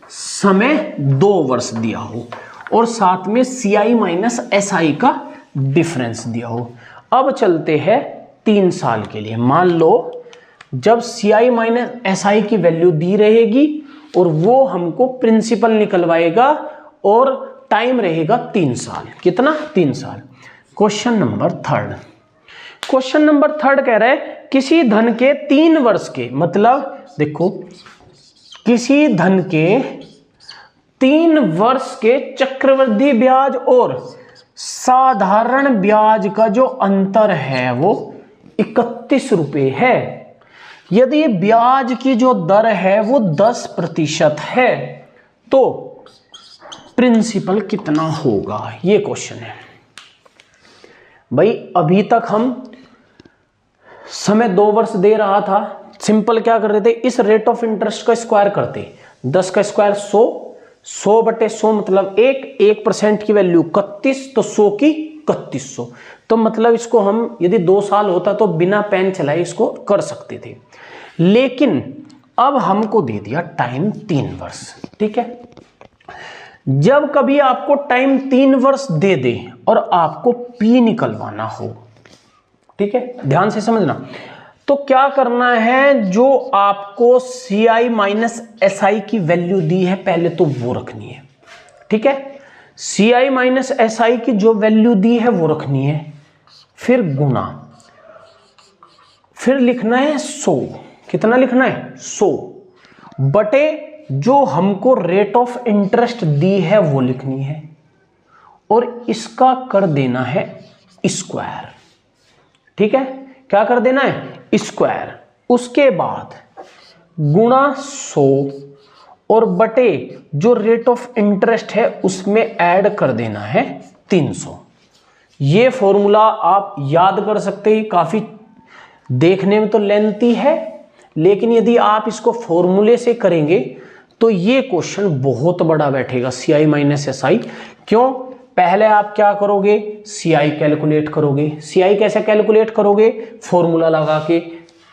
समय 2 वर्ष दिया हो और साथ में CI माइनस SI का डिफरेंस दिया हो। अब चलते हैं 3 साल के लिए। मान लो जब CI माइनस SI की वैल्यू दी रहेगी और वो हमको प्रिंसिपल निकलवाएगा और टाइम रहेगा 3 साल। कितना? 3 साल। Question number 3। क्वेश्चन नंबर 3 कह रहा है किसी धन के 3 वर्ष के, मतलब देखो किसी धन के 3 वर्ष के चक्रवृद्धि ब्याज और साधारण ब्याज का जो अंतर है वो 31 रुपये है। यदि ब्याज की जो दर है वो 10% है तो प्रिंसिपल कितना होगा? ये क्वेश्चन है भाई। अभी तक हम समय 2 वर्ष दे रहा था, सिंपल क्या कर रहे थे, इस रेट ऑफ इंटरेस्ट का स्क्वायर करते। 10 का स्क्वायर 100, 100 बटे 100 मतलब 1% की वैल्यू 31, तो 100 की 3100। तो मतलब इसको हम यदि 2 साल होता तो बिना पेन चलाए इसको कर सकते थे, लेकिन अब हमको दे दिया टाइम 3 वर्ष। ठीक है, जब कभी आपको टाइम 3 वर्ष दे दे और आपको P निकलवाना हो, ठीक है, ध्यान से समझना, तो क्या करना है, जो आपको CI माइनस SI की वैल्यू दी है पहले तो वो रखनी है। ठीक है, CI माइनस SI की जो वैल्यू दी है वो रखनी है, फिर गुना, फिर लिखना है 100। कितना लिखना है? 100 बटे जो हमको रेट ऑफ इंटरेस्ट दी है वो लिखनी है और इसका कर देना है स्क्वायर। ठीक है, क्या कर देना है? स्क्वायर। उसके बाद गुणा 100 और बटे जो रेट ऑफ इंटरेस्ट है उसमें ऐड कर देना है 300। ये फॉर्मूला आप याद कर सकते हैं, काफी देखने में तो लेंथी है, लेकिन यदि आप इसको फॉर्मूले से करेंगे तो ये क्वेश्चन बहुत बड़ा बैठेगा। CI माइनस SI क्यों? पहले आप क्या करोगे? CI कैलकुलेट करोगे। CI कैसे कैलकुलेट करोगे? फॉर्मूला लगा के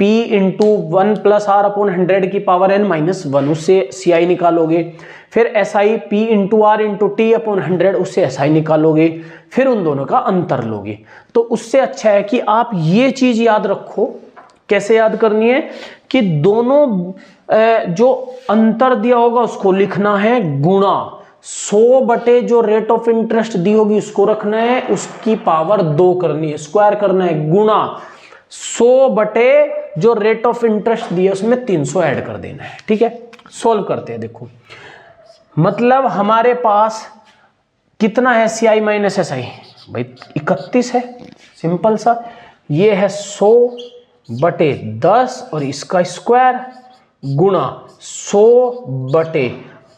P into 1 plus R upon 100 की पावर n माइनस 1, उससे CI निकालोगे। फिर SI P into R into T upon 100, उससे SI निकालोगे। फिर उन दोनों का अंतर लोगे। तो उससे अच्छा है कि आप ये चीज याद रखो। कैसे याद करनी है कि दोनों जो अंतर दिया होगा उसको लिखना है गुणा 100 बटे जो रेट ऑफ इंटरेस्ट दी होगी उसको रखना है, उसकी पावर 2 करनी है, स्क्वायर करना है, गुणा 100 बटे जो रेट ऑफ इंटरेस्ट दिया उसमें 300 ऐड कर देना है। ठीक है, सोल्व करते हैं। देखो मतलब हमारे पास कितना है CI माइनस SI? भाई 31 है, सिंपल सा। ये है 100 बटे 10 और इसका स्क्वायर गुणा 100 बटे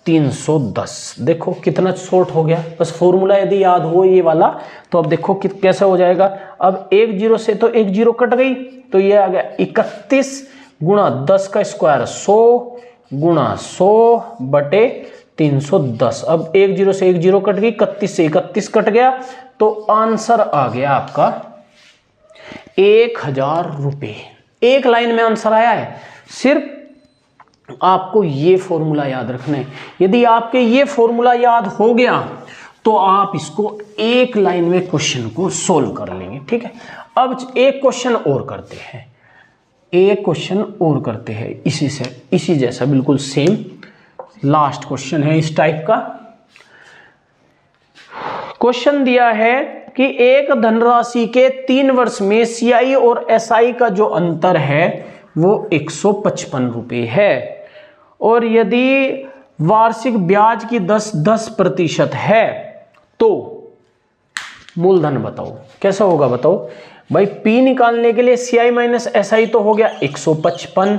310। देखो कितना शॉर्ट हो गया। बस फॉर्मूला यदि याद हो ये वाला तो अब देखो कैसे हो जाएगा। अब 1 0 से तो 1 0 कट गई, तो ये आ गया 31 गुणा 10 का स्क्वायर 100 गुणा 100 बटे 310। अब 1 0 से 1 0 कट गई, 31 से 31 कट गया, तो आंसर आ गया आपका 1000 रुपये। एक लाइन में आंसर आया है। सिर्फ आपको ये फॉर्मूला याद रखना है। यदि आपके ये फॉर्मूला याद हो गया तो आप इसको एक लाइन में क्वेश्चन को सोल्व कर लेंगे। ठीक है, अब एक क्वेश्चन और करते हैं, एक क्वेश्चन और करते हैं इसी जैसा बिल्कुल सेम लास्ट क्वेश्चन है इस टाइप का। क्वेश्चन दिया है कि एक धनराशि के 3 वर्ष में CI और SI का जो अंतर है वो 155 रुपये है और यदि वार्षिक ब्याज की 10% है तो मूलधन बताओ। कैसा होगा बताओ भाई। P निकालने के लिए CI माइनस SI तो हो गया 155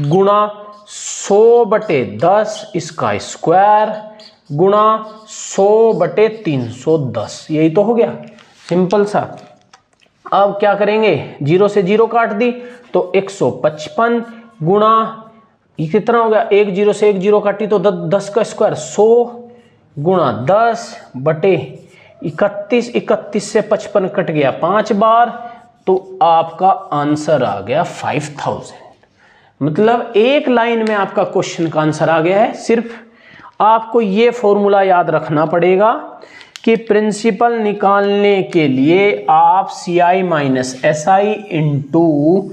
गुणा 100 बटे 10 इसका स्क्वायर गुणा 100 बटे 310, यही तो हो गया, सिंपल सा। अब क्या करेंगे, 0 से 0 काट दी तो 155 गुणा ये कितना हो गया, 1 0 से 1 0 काटी तो 10 का स्क्वायर 100 गुणा 10 बटे 31, 31 से 55 कट गया 5 बार, तो आपका आंसर आ गया 5000। मतलब एक लाइन में आपका क्वेश्चन का आंसर आ गया है। सिर्फ आपको ये फॉर्मूला याद रखना पड़ेगा कि प्रिंसिपल निकालने के लिए आप CI माइनस SI इंटू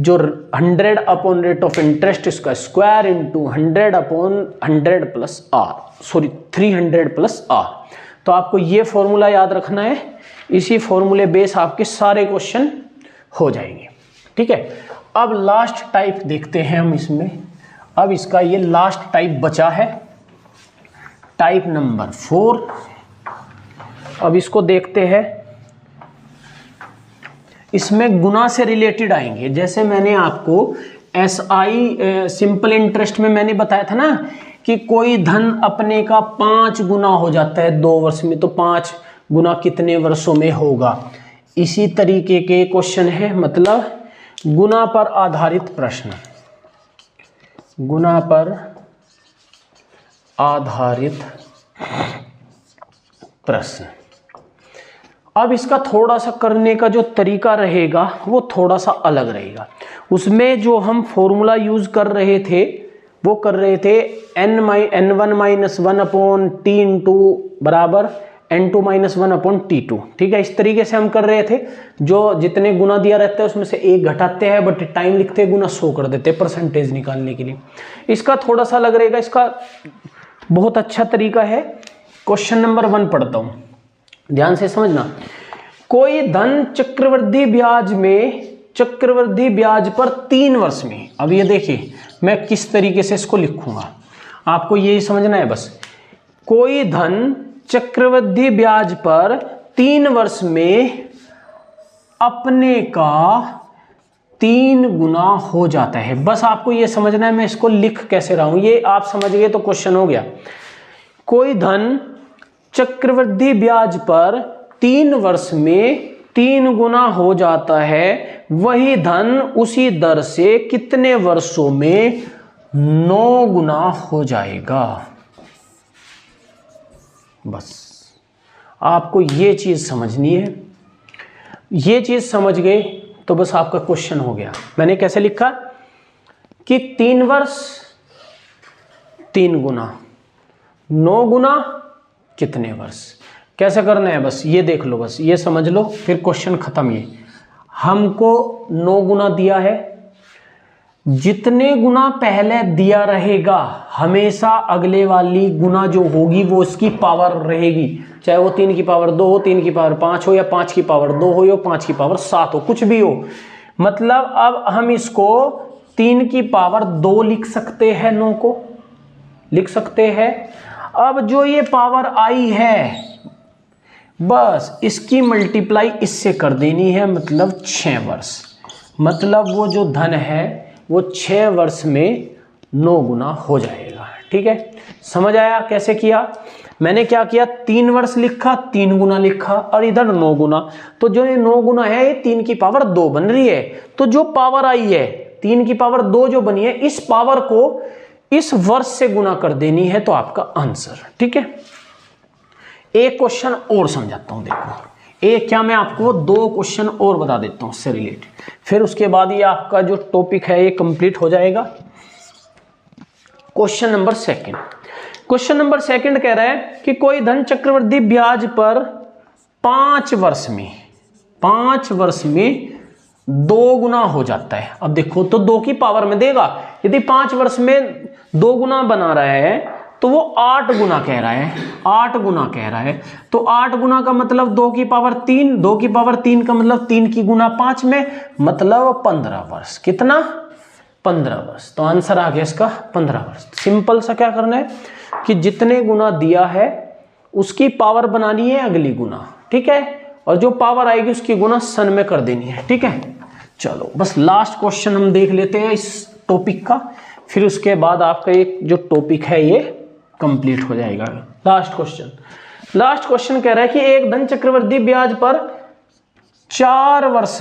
जो 100 अपॉन रेट ऑफ इंटरेस्ट इसका square into 100 upon 100 plus R, sorry 300 plus R. तो आपको ये फॉर्मूला याद रखना है, इसी फॉर्मूले बेस आपके सारे क्वेश्चन हो जाएंगे। ठीक है, अब लास्ट टाइप देखते हैं हम इसमें। अब इसका ये लास्ट टाइप बचा है, टाइप नंबर 4। अब इसको देखते हैं। इसमें गुना से रिलेटेड आएंगे। जैसे मैंने आपको SI सिंपल इंटरेस्ट में मैंने बताया था ना कि कोई धन अपने का 5 गुना हो जाता है 2 वर्ष में, तो 5 गुना कितने वर्षों में होगा। इसी तरीके के क्वेश्चन है, मतलब गुना पर आधारित प्रश्न, गुना पर आधारित प्रश्न। अब इसका थोड़ा सा करने का जो तरीका रहेगा वो थोड़ा सा अलग रहेगा। उसमें जो हम फॉर्मूला यूज कर रहे थे वो कर रहे थे n1 minus 1 upon T into बराबर n2 माइनस 1 अपॉन t2। ठीक है, इस तरीके से हम कर रहे थे। जो जितने गुना दिया रहता है उसमें से 1 घटाते हैं, बट टाइम लिखते हैं गुना 100 कर देते हैं परसेंटेज निकालने के लिए। इसका थोड़ा सा अलग रहेगा। इसका बहुत अच्छा तरीका है। क्वेश्चन नंबर 1 पढ़ता हूं, ध्यान से समझना। कोई धन चक्रवृद्धि ब्याज पर 3 वर्ष में, अब ये देखिए मैं किस तरीके से इसको लिखूंगा, आपको यही समझना है बस। कोई धन चक्रवृद्धि ब्याज पर 3 वर्ष में अपने का 3 गुना हो जाता है। बस आपको ये समझना है मैं इसको लिख कैसे रहा हूं, ये आप समझ गए तो क्वेश्चन हो गया। कोई धन चक्रवृद्धि ब्याज पर 3 वर्ष में 3 गुना हो जाता है, वही धन उसी दर से कितने वर्षों में 9 गुना हो जाएगा। बस आपको ये चीज समझनी है। ये चीज समझ गए तो बस आपका क्वेश्चन हो गया। मैंने कैसे लिखा कि 3 वर्ष 3 गुना, 9 गुना कितने वर्ष, कैसे करना है बस ये देख लो, बस ये समझ लो, फिर क्वेश्चन खत्म। ये हमको 9 गुना दिया है, जितने गुना पहले दिया रहेगा हमेशा अगले वाली गुना जो होगी वो उसकी पावर रहेगी, चाहे वो 3 की पावर 2 हो, 3 की पावर 5 हो, या 5 की पावर 2 हो, या 5 की पावर 7 हो, कुछ भी हो। मतलब अब हम इसको 3 की पावर 2 लिख सकते हैं, 9 को लिख सकते हैं। अब जो ये पावर आई है बस इसकी मल्टीप्लाई इससे कर देनी है, मतलब 6 वर्ष। मतलब वो जो धन है वो 6 वर्ष में 9 गुना हो जाएगा। ठीक है, समझ आया कैसे किया। मैंने क्या किया, 3 वर्ष लिखा, 3 गुना लिखा, और इधर 9 गुना। तो जो ये 9 गुना है ये 3 की पावर 2 बन रही है। तो जो पावर आई है 3 की पावर 2 जो बनी है, इस पावर को इस वर्ष से गुना कर देनी है, तो आपका आंसर। ठीक है, एक क्वेश्चन और समझाता हूं, देखो एक क्या, मैं आपको 2 क्वेश्चन और बता देता हूं इससे रिलेटेड, फिर उसके बाद ये आपका जो टॉपिक है ये कंप्लीट हो जाएगा। Question number 2। क्वेश्चन नंबर 2 कह रहा है कि कोई धन चक्रवृद्धि ब्याज पर 5 वर्ष में 2 गुना हो जाता है। अब देखो तो 2 की पावर में देगा, यदि 5 वर्ष में 2 गुना बना रहा है तो वो 8 गुना कह रहा है, 8 गुना कह रहा है। तो 8 गुना का मतलब 2 की पावर 3, 2 की पावर 3 का मतलब 3 की गुना 5 में, मतलब 15 वर्ष। कितना, 15 वर्ष। तो आंसर आ गया इसका 15 वर्ष। सिंपल सा क्या करना है कि जितने गुना दिया है उसकी पावर बनानी है अगली गुना। ठीक है, और जो पावर आएगी उसकी गुना सन में कर देनी है। ठीक है, चलो बस लास्ट क्वेश्चन हम देख लेते हैं इस टॉपिक का, फिर उसके बाद आपका एक जो टॉपिक है ये कंप्लीट हो जाएगा। लास्ट क्वेश्चन कह रहा है कि एक धन चक्रवृद्धि ब्याज पर 4 वर्ष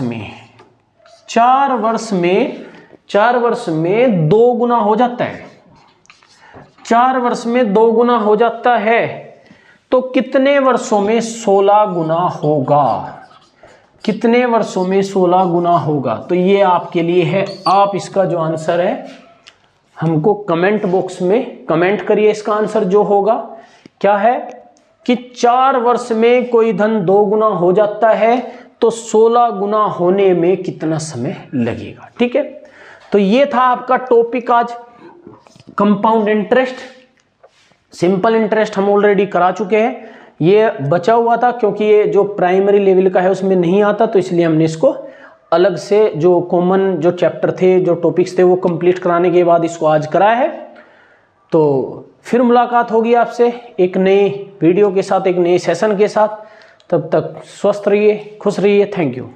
में 2 गुना हो जाता है। 4 वर्ष में 2 गुना हो जाता है, तो कितने वर्षों में 16 गुना होगा। कितने वर्षों में 16 गुना होगा? तो ये आपके लिए है, आप इसका जो आंसर है हमको कमेंट बॉक्स में कमेंट करिए। इसका आंसर जो होगा क्या है कि 4 वर्ष में कोई धन 2 गुना हो जाता है, तो 16 गुना होने में कितना समय लगेगा। ठीक है, तो ये था आपका टॉपिक आज, कंपाउंड इंटरेस्ट। सिंपल इंटरेस्ट हम ऑलरेडी करा चुके हैं, ये बचा हुआ था क्योंकि ये जो प्राइमरी लेवल का है उसमें नहीं आता, तो इसलिए हमने इसको अलग से जो कॉमन जो चैप्टर थे, जो टॉपिक्स थे वो कंप्लीट कराने के बाद इसको आज कराया है। तो फिर मुलाकात होगी आपसे एक नई वीडियो के साथ, एक नए सेशन के साथ। तब तक स्वस्थ रहिए, खुश रहिए। Thank you.